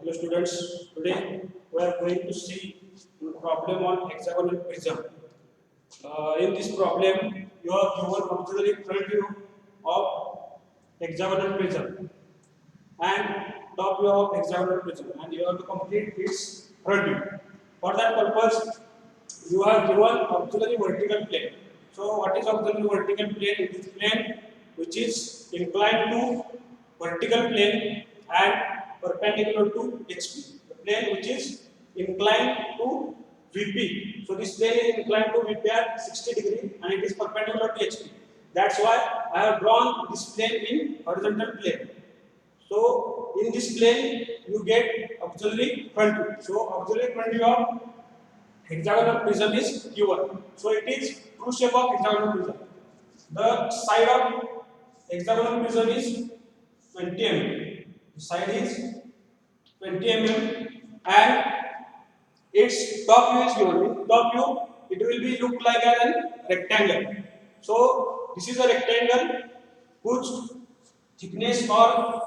Hello students, today we are going to see a problem on hexagonal prism. In this problem, you are given auxiliary front view of hexagonal prism and top view of hexagonal prism, and you have to complete its front view. For that purpose, you are given auxiliary vertical plane. So, what is auxiliary vertical plane? It is plane which is inclined to vertical plane and perpendicular to HP. The plane which is inclined to VP. So, this plane is inclined to VP at 60 degree and it is perpendicular to HP. That's why I have drawn this plane in horizontal plane. So, in this plane, you get auxiliary front view. So, auxiliary front view of hexagonal prism is given. So, it is true shape of hexagonal prism. The side of hexagonal prism is 20 mm. The side is 20 mm and its top view is given. In top view, it will be look like a rectangle. So, this is a rectangle whose thickness or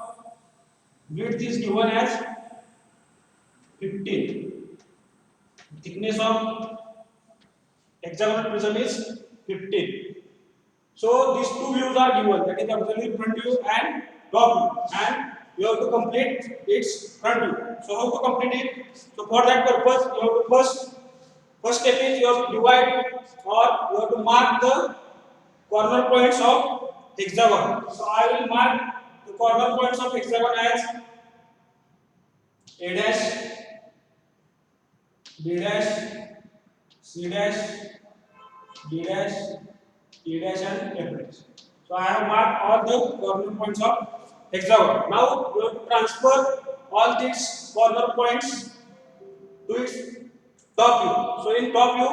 width is given as 15. Thickness of hexagonal prism is 15. So these two views are given, that is auxiliary front view and top view, and you have to complete its front view. So how to complete it? So for that purpose, you have to first step is you have to divide or you have to mark the corner points of hexagon. So I will mark the corner points of hexagon as A dash, B dash, C dash, D dash, E dash and F dash. So I have marked all the corner points of hexagon. Now you have to transfer all these corner points to its top view. So in top view,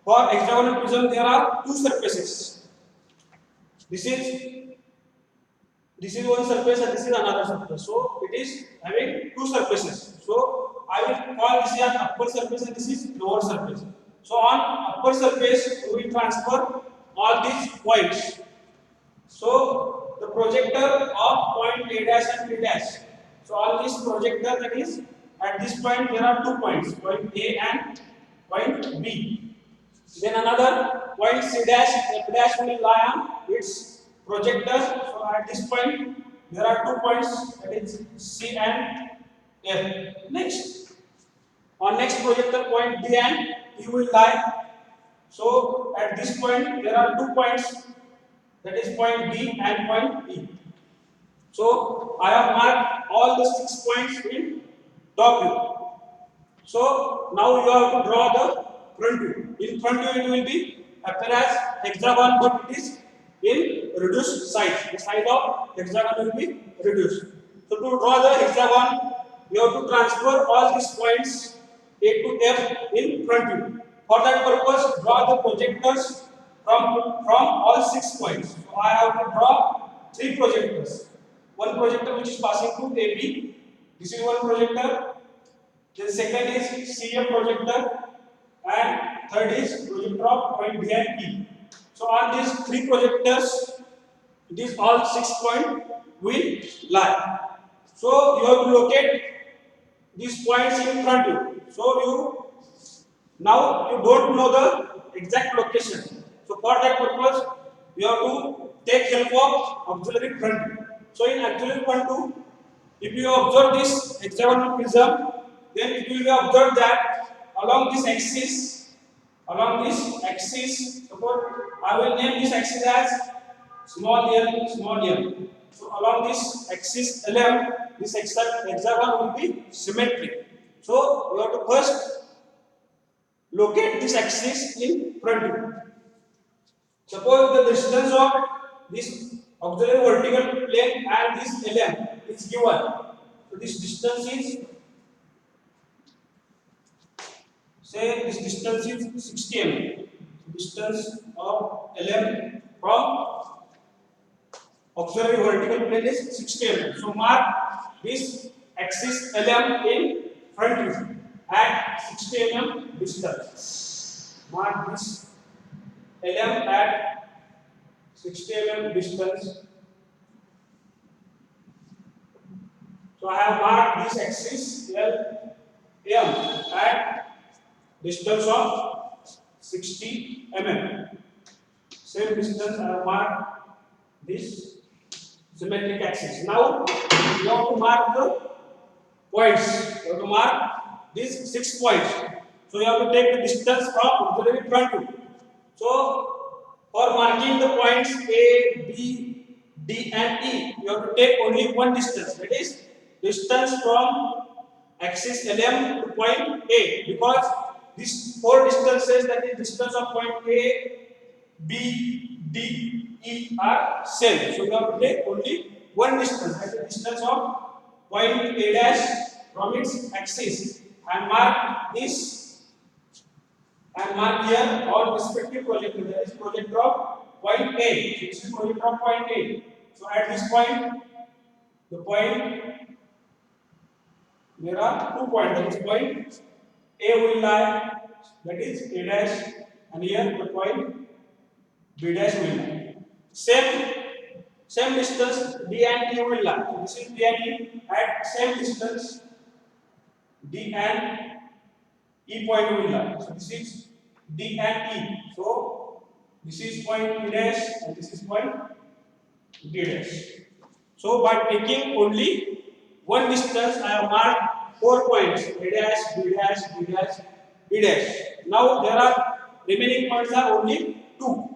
for hexagonal prism there are two surfaces. This is one surface and this is another surface. So it is having two surfaces. So I will call this as upper surface and this is lower surface. So on upper surface we will transfer all these points. So the projector of point A dash and B dash. So on this projector, that is at this point there are 2 points, point A and point B. Then another point C dash, F dash will lie on its projector. So at this point there are 2 points, that is C and F. Next, on next projector point D and E will lie. So at this point there are 2 points, that is point B and point E. So I have marked all the 6 points in top view. So now you have to draw the front view. In front view it will be appear as hexagon, but it is in reduced size. The size of hexagon will be reduced. So to draw the hexagon, you have to transfer all these points A to F in front view. For that purpose, draw the projectors from all 6 points. So I have to draw 3 projectors. One projector which is passing through AB. This is one projector. The second is CF projector, and third is projector of point B and E. So on these 3 projectors, these all 6 points will lie. So you have to locate these points in front view. So now you don't know the exact location. So for that purpose, you have to take help of auxiliary front view. So in auxiliary front view, if you observe this hexagonal prism, then it will be observed that along this axis, suppose I will name this axis as small m. So along this axis LM, this hexagon will be symmetric. So you have to first locate this axis in front view. Suppose the distance of this auxiliary vertical plane and this LM is given. So this distance is, say this distance is 60 mm. Distance of LM from auxiliary vertical plane is 60 mm. So mark this axis LM in front view at 60 mm distance. Mark this LM at 60 mm distance. So I have marked this axis L M at distance of 60 mm. Same distance I have marked this symmetric axis. Now you have to mark the points. You have to mark these 6 points. So you have to take the distance from auxiliary front view. So for marking the points A, B, D and E, you have to take only one distance. That is distance from axis LM to point A, because this whole distance says that the distance of point A, B, D, E are same. So you have to take only one distance. That is the distance of point A dash from its axis, and mark this, and mark here all respective projector. That is projector of point A. So this is projector of point A. So at this point, the point, there are 2 points. That is point A will lie, that is A dash, and here the point B dash will lie. Same distance D and E will lie. So this is D and E. At same distance D and E point will lie. So this is D and E. So this is point E dash and this is point D dash. So by taking only one distance, I have marked 4 points: A dash, B dash, B dash, B dash. Now there are remaining points are only 2.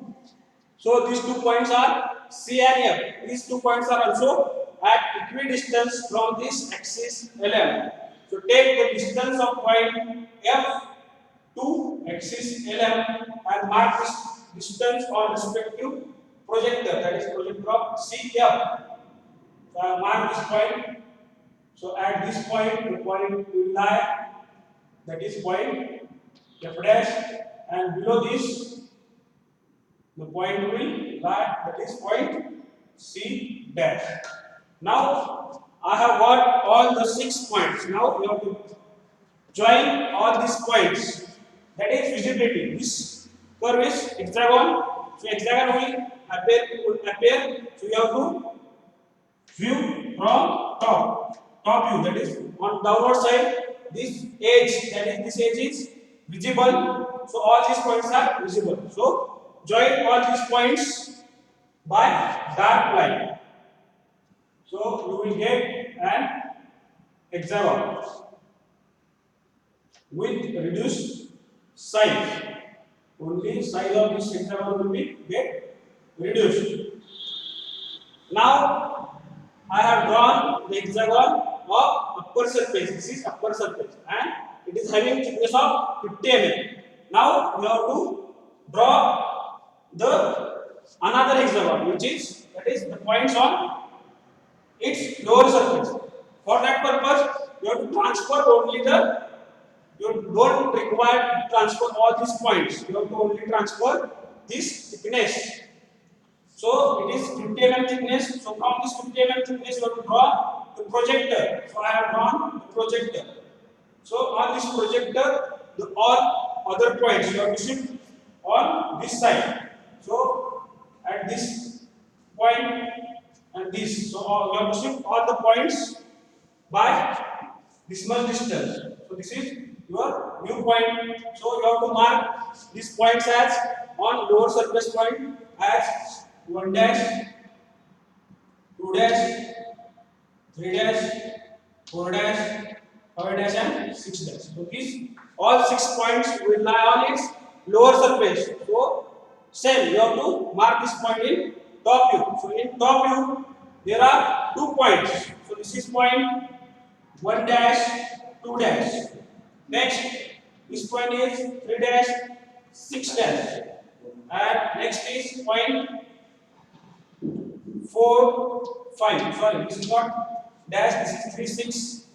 So these 2 points are C and F. These 2 points are also at equidistance from this axis LM. So take the distance of point F to axis LM and mark this distance on respective projector, that is projector of CF. So I mark this point. So at this point, the point will lie, that is point F dash, and below this, the point will lie, that is point C dash. Now I have got all the 6 points. Now we have to join all these points. That is visibility. This curve is hexagon. So hexagon will appear. So you have to view from top view. That is on downward side. This edge, that is this edge is visible. So all these points are visible. So join all these points by dark line. So you will get an hexagon with reduced size. Only size of this hexagon will be get reduced. Now I have drawn the hexagon of upper surface. This is upper surface and it is having thickness of 50 mm. Now we have to draw the another hexagon, which is, that is the points on its lower surface. For that purpose, you have to transfer only the, you don't require to transfer all these points. You have to only transfer this thickness. So it is 50 mm thickness. So from this 50 mm thickness, you have to draw the projector. So I have drawn the projector. So on this projector, the all other points you have to shift on this side. So at this point and this, so you have to shift all the points by this much distance. So this is your new point. So you have to mark these points as on lower surface point as 1 dash, 2 dash, 3 dash, 4 dash, 5 dash and 6 dash. So these all 6 points will lie on its lower surface. So same, you have to mark this point in top view. So in top view there are 2 points. So this is point 1 dash, 2 dash. Next, this point is 3 dash, 6 dash. And next is point 4, 5. Sorry, this is not dash, this is 3, 6.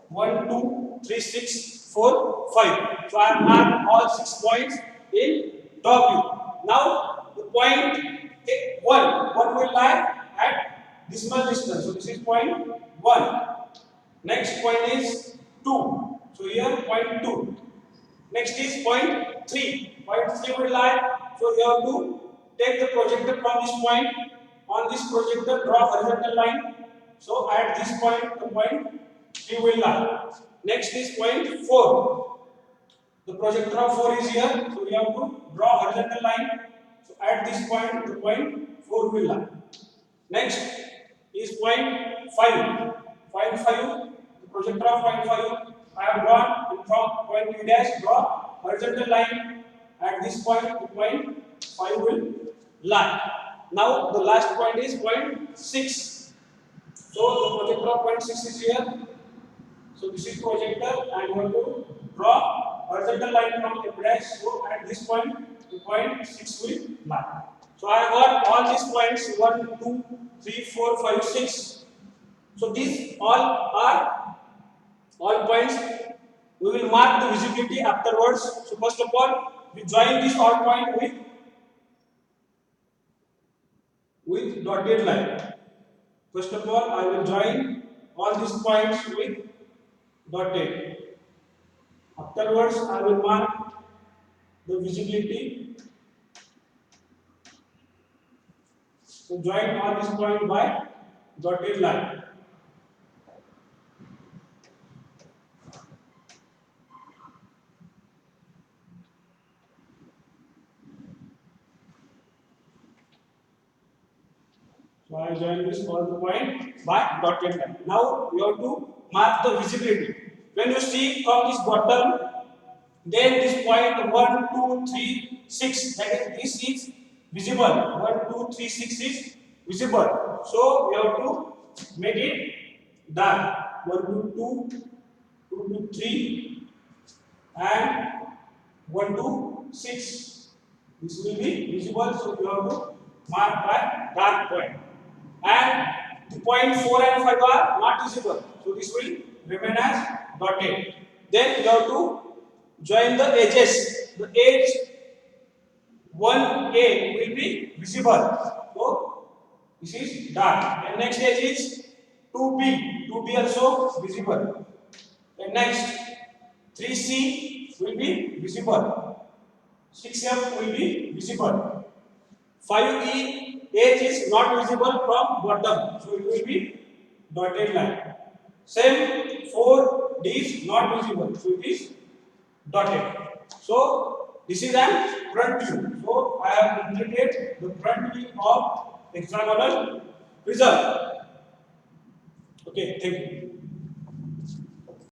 1, 2, 3, 6, 4, 5. So I have marked all 6 points in top view. Now the point 1 will lie at this much distance. So this is point 1. Next point is 2. So here point 2. Next is point 3. Point 3 will lie. So you have to take the projector from this point. On this projector, draw horizontal line. So at this point, the point 3 will lie. Next is point 4. The projector of 4 is here, so we have to draw horizontal line. So at this point, the point 4 will lie. Next is point 5. Point 5, the projector of point 5, I have drawn from point P dash, draw horizontal line. At this point, the point 5 will lie. Now the last point is point 6. So the projector of point 6 is here. So this is projector and we have to draw horizontal line from F dash. So at this point, the point 6 will lie. So I got all these points 1, 2, 3, 4, 5, 6. So these all points. We will mark the visibility afterwards. So first of all, we join this all point with dotted line. First of all, I will join all these points with dotted. Afterwards, I will mark the visibility. So join all these points by dotted line. So I join this all the point by dotted line. Now you have to mark the visibility. When you see from this bottom, then this point 1, 2, 3, 6, that is this is visible. 1, 2, 3, 6 is visible. So we have to make it dark. 1, 2, 2, 2 to 3 and 1 to 6. This will be visible. So you have to mark by dark point. And the point 4 and 5 are not visible. So this will remain as dotted. Then you have to join the edges. The edge 1A will be visible. So this is dark. And next edge is 2B. 2B also visible. And next 3C will be visible. 6F will be visible. 5E edge is not visible from bottom, so it will be dotted line. Same 4D is not visible, so it is dotted. So this is an front view. So I have completed the front view of hexagonal prism. Okay, thank you.